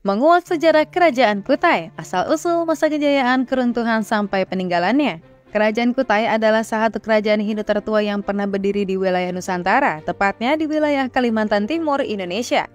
Menguak sejarah Kerajaan Kutai, asal-usul masa kejayaan, keruntuhan sampai peninggalannya. Kerajaan Kutai adalah salah satu kerajaan Hindu tertua yang pernah berdiri di wilayah Nusantara, tepatnya di wilayah Kalimantan Timur, Indonesia.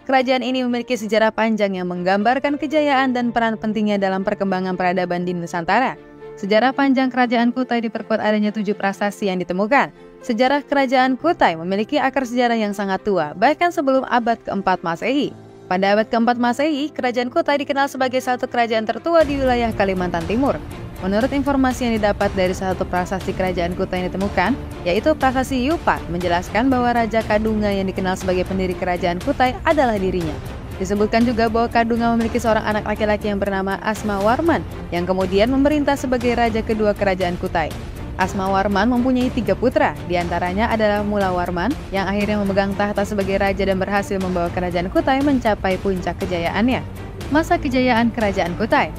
Kerajaan ini memiliki sejarah panjang yang menggambarkan kejayaan dan peran pentingnya dalam perkembangan peradaban di Nusantara. Sejarah panjang Kerajaan Kutai diperkuat adanya 7 prasasti yang ditemukan. Sejarah Kerajaan Kutai memiliki akar sejarah yang sangat tua, bahkan sebelum abad ke-4 Masehi. Pada abad ke-4 Masehi, Kerajaan Kutai dikenal sebagai satu kerajaan tertua di wilayah Kalimantan Timur. Menurut informasi yang didapat dari salah satu prasasti Kerajaan Kutai yang ditemukan, yaitu prasasti Yupa, menjelaskan bahwa Raja Kadunga yang dikenal sebagai pendiri Kerajaan Kutai adalah dirinya. Disebutkan juga bahwa Kadunga memiliki seorang anak laki-laki yang bernama Asmawarman, yang kemudian memerintah sebagai raja kedua Kerajaan Kutai. Asmawarman mempunyai 3 putra, diantaranya adalah Mulawarman yang akhirnya memegang tahta sebagai raja dan berhasil membawa Kerajaan Kutai mencapai puncak kejayaannya. Masa kejayaan Kerajaan Kutai.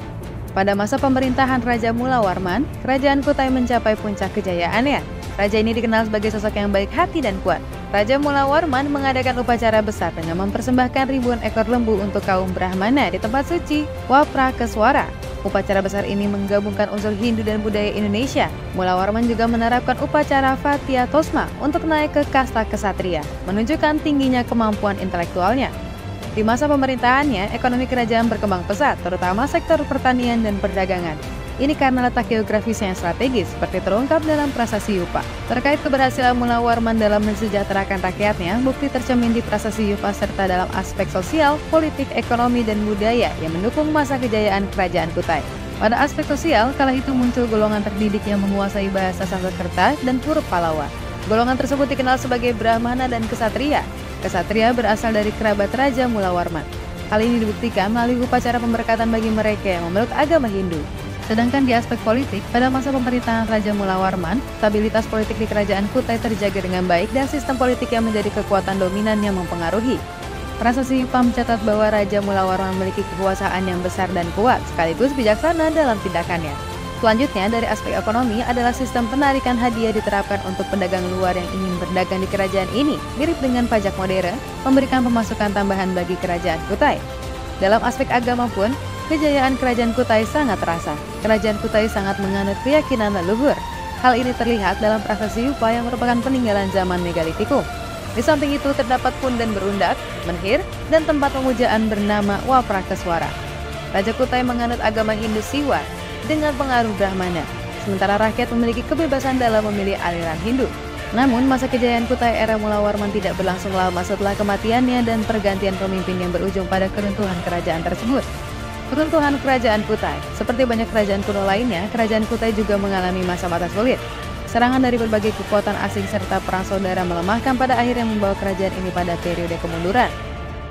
Pada masa pemerintahan Raja Mulawarman, Kerajaan Kutai mencapai puncak kejayaannya. Raja ini dikenal sebagai sosok yang baik hati dan kuat. Raja Mulawarman mengadakan upacara besar dengan mempersembahkan ribuan ekor lembu untuk kaum Brahmana di tempat suci Waprakeswara. Upacara besar ini menggabungkan unsur Hindu dan budaya Indonesia. Mulawarman juga menerapkan upacara Fatya Tosma untuk naik ke kasta kesatria, menunjukkan tingginya kemampuan intelektualnya. Di masa pemerintahannya, ekonomi kerajaan berkembang pesat, terutama sektor pertanian dan perdagangan. Ini karena letak geografis yang strategis, seperti terungkap dalam prasasti Yupa. Terkait keberhasilan Mulawarman dalam mensejahterakan rakyatnya, bukti tercermin di prasasti Yupa serta dalam aspek sosial, politik, ekonomi, dan budaya yang mendukung masa kejayaan Kerajaan Kutai. Pada aspek sosial, kala itu muncul golongan terdidik yang menguasai bahasa Sanskerta dan huruf Pallawa. Golongan tersebut dikenal sebagai Brahmana dan Kesatria. Kesatria berasal dari kerabat Raja Mulawarman. Hal ini dibuktikan melalui upacara pemberkatan bagi mereka yang memeluk agama Hindu. Sedangkan di aspek politik, pada masa pemerintahan Raja Mulawarman, stabilitas politik di Kerajaan Kutai terjaga dengan baik dan sistem politik yang menjadi kekuatan dominan yang mempengaruhi. Prasasti Yupa mencatat bahwa Raja Mulawarman memiliki kekuasaan yang besar dan kuat, sekaligus bijaksana dalam tindakannya. Selanjutnya, dari aspek ekonomi adalah sistem penarikan hadiah diterapkan untuk pedagang luar yang ingin berdagang di kerajaan ini, mirip dengan pajak modern, memberikan pemasukan tambahan bagi Kerajaan Kutai. Dalam aspek agama pun, kejayaan Kerajaan Kutai sangat terasa. Kerajaan Kutai sangat menganut keyakinan leluhur. Hal ini terlihat dalam prasasti Yupa yang merupakan peninggalan zaman Megalitikum. Di samping itu terdapat pundan berundak, menhir, dan tempat pemujaan bernama Waprakeswara. Raja Kutai menganut agama Hindu Siwa dengan pengaruh Brahmana, sementara rakyat memiliki kebebasan dalam memilih aliran Hindu. Namun, masa kejayaan Kutai era Mulawarman tidak berlangsung lama setelah kematiannya dan pergantian pemimpin yang berujung pada keruntuhan kerajaan tersebut. Keruntuhan Kerajaan Kutai. Seperti banyak kerajaan kuno lainnya, Kerajaan Kutai juga mengalami masa-masa sulit. Serangan dari berbagai kekuatan asing serta perang saudara melemahkan pada akhirnya membawa kerajaan ini pada periode kemunduran.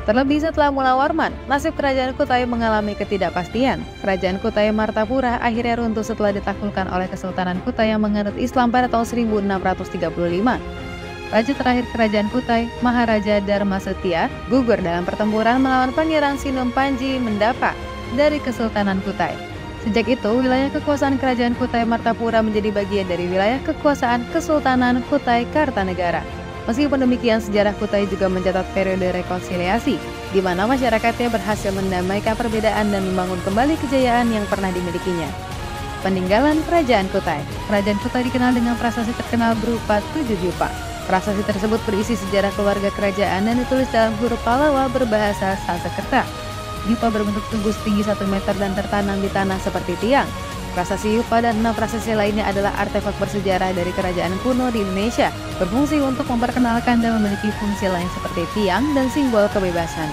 Terlebih setelah Mulawarman, nasib Kerajaan Kutai mengalami ketidakpastian. Kerajaan Kutai Martapura akhirnya runtuh setelah ditaklukkan oleh Kesultanan Kutai yang menganut Islam pada tahun 1635. Raja terakhir Kerajaan Kutai, Maharaja Dharmasetia, gugur dalam pertempuran melawan Pangeran Sinom Panji Mendapa dari Kesultanan Kutai. Sejak itu, wilayah kekuasaan Kerajaan Kutai Martapura menjadi bagian dari wilayah kekuasaan Kesultanan Kutai Kartanegara. Meskipun demikian, sejarah Kutai juga mencatat periode rekonsiliasi, di mana masyarakatnya berhasil mendamaikan perbedaan dan membangun kembali kejayaan yang pernah dimilikinya. Peninggalan Kerajaan Kutai. Kerajaan Kutai dikenal dengan prasasti terkenal berupa 7 Yupa. Prasasti tersebut berisi sejarah keluarga kerajaan dan ditulis dalam huruf Pallawa berbahasa Sanskerta. Yupa berbentuk tugu setinggi 1 meter dan tertanam di tanah seperti tiang. Prasasti Yupa dan 6 prasasti lainnya adalah artefak bersejarah dari kerajaan kuno di Indonesia, berfungsi untuk memperkenalkan dan memiliki fungsi lain seperti tiang dan simbol kebebasan.